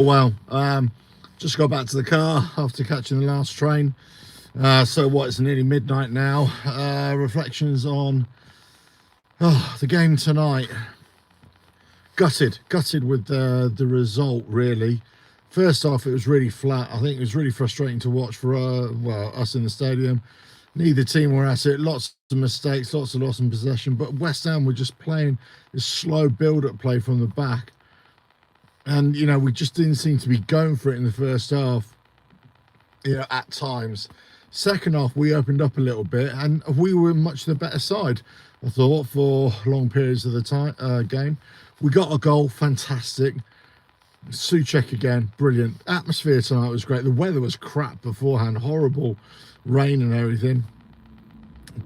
Well, just got back to the car after catching the last train. So what? It's nearly midnight now. Reflections on the game tonight. Gutted with the result. Really, first off, it was really flat. I think it was really frustrating to watch for us in the stadium. Neither team were at it. Lots of mistakes, lots of loss in possession. But West Ham were just playing this slow build-up play from the back. And, we just didn't seem to be going for it in the first half, at times. Second half, we opened up a little bit and we were much the better side, I thought, for long periods of the game. We got a goal, fantastic. Souček again, brilliant. Atmosphere tonight was great. The weather was crap beforehand, horrible rain and everything.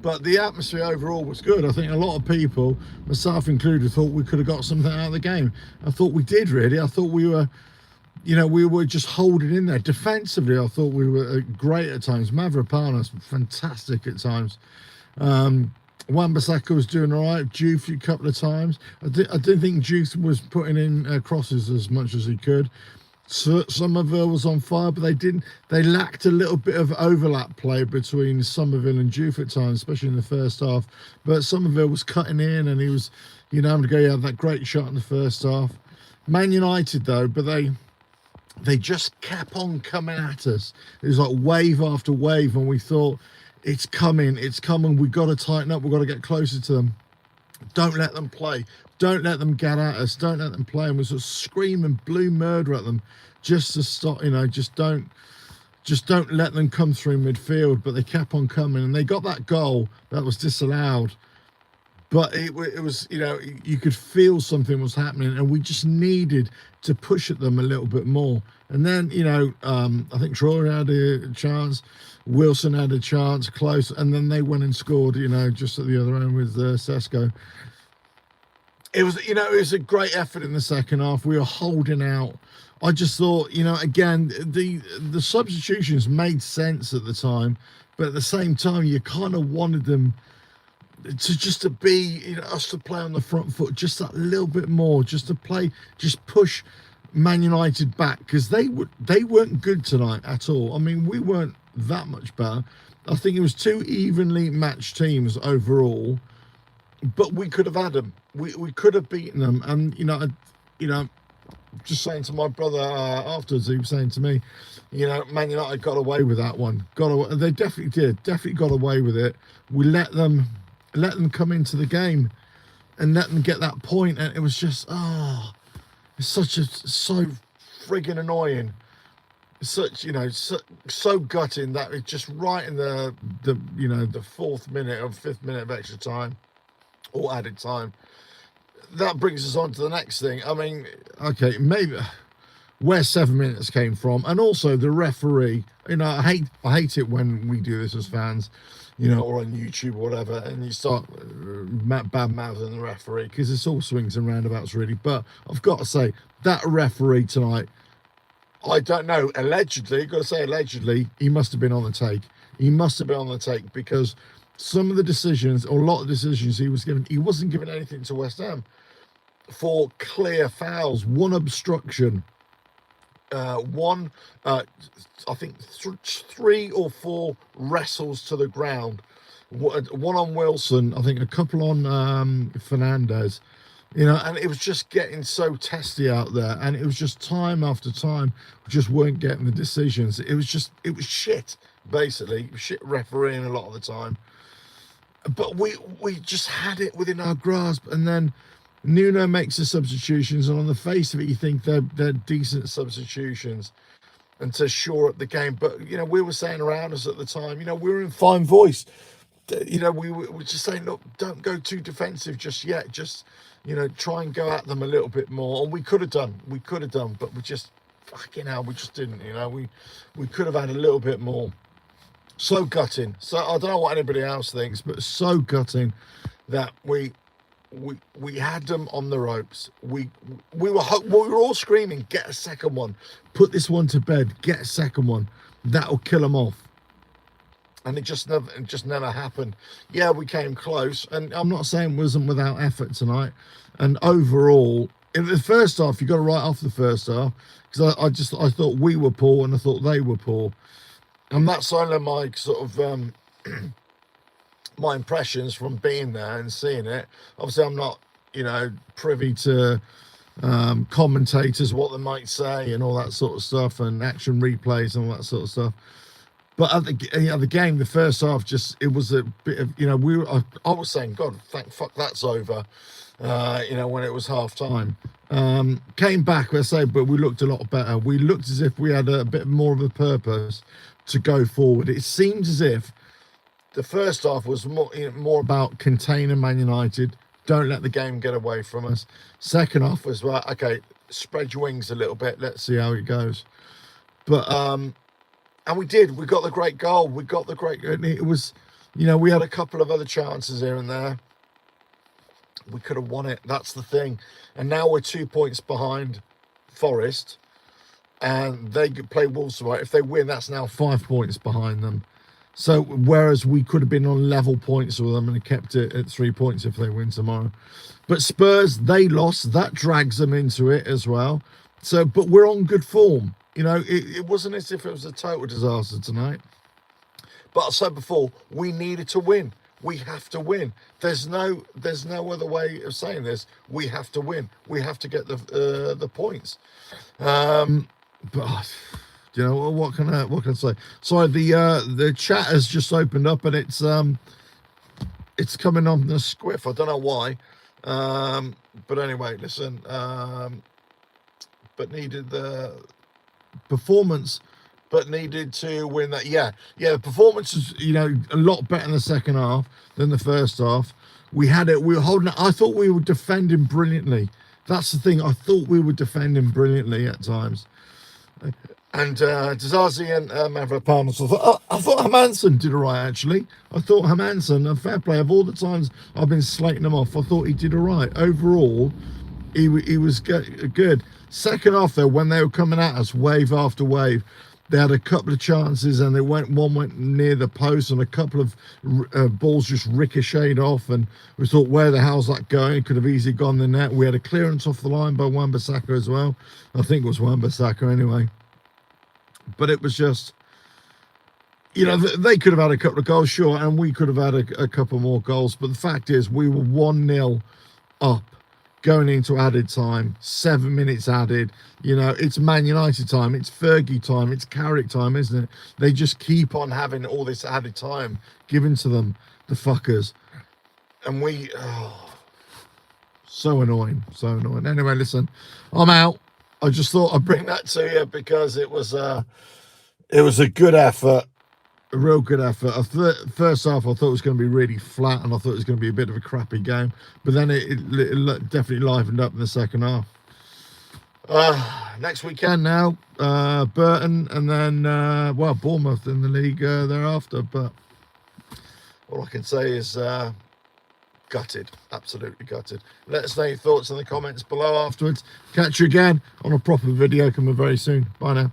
But the atmosphere overall was good. I think a lot of people, myself included, thought we could have got something out of the game. I thought we did, really. I thought we were just holding in there. Defensively, I thought we were great at times. Mavropanos, fantastic at times. Wan-Bissaka was doing all right. Juve a couple of times. I didn't think Juve was putting in crosses as much as he could. Somerville was on fire, but they lacked a little bit of overlap play between Somerville and Juve at times, especially in the first half. But Somerville was cutting in and he was, having to go, he had that great shot in the first half. Man United, though, but they just kept on coming at us. It was like wave after wave, and we thought, it's coming, we've got to tighten up, we've got to get closer to them. Don't let them play. Don't let them get at us. Don't let them play. And we sort of screaming blue murder at them just to stop, just don't let them come through midfield. But they kept on coming, and they got that goal that was disallowed. But it was, you could feel something was happening, and we just needed to push at them a little bit more. And then, I think Troy had a chance, Wilson had a chance, close, and then they went and scored, just at the other end with Sesko. It was a great effort in the second half. We were holding out. I just thought, again, the substitutions made sense at the time, but at the same time, you kind of wanted them to be, us to play on the front foot just that little bit more, just to play, just push Man United back, because they weren't good tonight at all. I mean, we weren't that much better. I think it was two evenly matched teams overall, but we could have had them. We could have beaten them. And just saying to my brother afterwards, he was saying to me, Man United got away with that one. They definitely did. Definitely got away with it. We let them come into the game and let them get that point, and it was just it's so friggin' annoying. Such so gutting that it's just right in the fourth minute or fifth minute of extra time or added time. That brings us on to the next thing. I mean, okay, maybe where 7 minutes came from, and also the referee. I hate it when we do this as fans, or on YouTube or whatever, and you start bad mouthing the referee, because it's all swings and roundabouts, really. But I've got to say that referee tonight, I don't know. Allegedly, got to say allegedly, he must have been on the take. He must have been on the take, because some of the decisions, or a lot of decisions he was given, he wasn't giving anything to West Ham for clear fouls. One obstruction, one, I think 3 or 4 wrestles to the ground, one on Wilson, I think a couple on Fernandez. And it was just getting so testy out there, and it was just time after time, we just weren't getting the decisions. It was shit, basically, shit refereeing a lot of the time. But we just had it within our grasp, and then Nuno makes the substitutions, and on the face of it, you think they're decent substitutions and to shore up the game. But, we were saying around us at the time, we were in fine voice. We were just saying, look, don't go too defensive just yet. Just, try and go at them a little bit more. And we could have done, but we just, fucking hell, we just didn't, we could have had a little bit more. So gutting. So I don't know what anybody else thinks, but so gutting that we had them on the ropes. We were all screaming, get a second one, put this one to bed, get a second one, that'll kill them off. And it just never happened. Yeah, we came close, and I'm not saying it wasn't without effort tonight. And overall, in the first half, you got to write off the first half because I thought we were poor and I thought they were poor, and that's only my sort of my impressions from being there and seeing it. Obviously, I'm not privy to commentators, what they might say and all that sort of stuff, and action replays and all that sort of stuff. But at the game, the first half, it was a bit of, I was saying, God, thank fuck that's over, when it was half time. Came back, let's say, but we looked a lot better. We looked as if we had a bit more of a purpose to go forward. It seemed as if the first half was more about containing Man United, don't let the game get away from us. Second half was, well, okay, spread your wings a little bit, let's see how it goes. But and we did. We got the great goal. It was, we had a couple of other chances here and there. We could have won it. That's the thing. And now we're 2 points behind Forest, and they play Wolves tomorrow. If they win, that's now 5 points behind them. So whereas we could have been on level points with them and kept it at 3 points if they win tomorrow. But Spurs, they lost. That drags them into it as well. So, but we're on good form. It wasn't as if it was a total disaster tonight. But I said before, we needed to win. We have to win. There's no other way of saying this. We have to win. We have to get the points. But what can I say? Sorry, the chat has just opened up and it's coming on the squiff. I don't know why. But anyway, listen. But needed the performance, but needed to win that. The performance is a lot better in the second half than the first half. We were holding it. I thought we were defending brilliantly. That's the thing. I thought we were defending brilliantly at times. And Dizazi and Mavropanos, I thought Hermansen did all right, actually. I thought Hermansen, a fair play, of all the times I've been slating him off, I thought he did all right. Overall, he was good. Second half, though, when they were coming at us, wave after wave, they had a couple of chances and one went near the post and a couple of balls just ricocheted off, and we thought, where the hell's that going? It could have easily gone in the net. We had a clearance off the line by Wan-Bissaka as well. I think it was Wan-Bissaka anyway. But it was just, they could have had a couple of goals, sure, and we could have had a couple more goals. But the fact is, we were 1-0 up going into added time, 7 minutes added. It's Man United time, it's Fergie time, it's Carrick time, isn't it? They just keep on having all this added time given to them, the fuckers. And so annoying. Anyway, listen, I'm out. I just thought I'd bring that to you because it was a good effort, a real good effort. First half, I thought it was going to be really flat, and I thought it was going to be a bit of a crappy game. But then it definitely livened up in the second half. Next weekend now, Burton, and then Bournemouth in the league thereafter. But all I can say is gutted, absolutely gutted. Let us know your thoughts in the comments below afterwards. Catch you again on a proper video coming very soon. Bye now.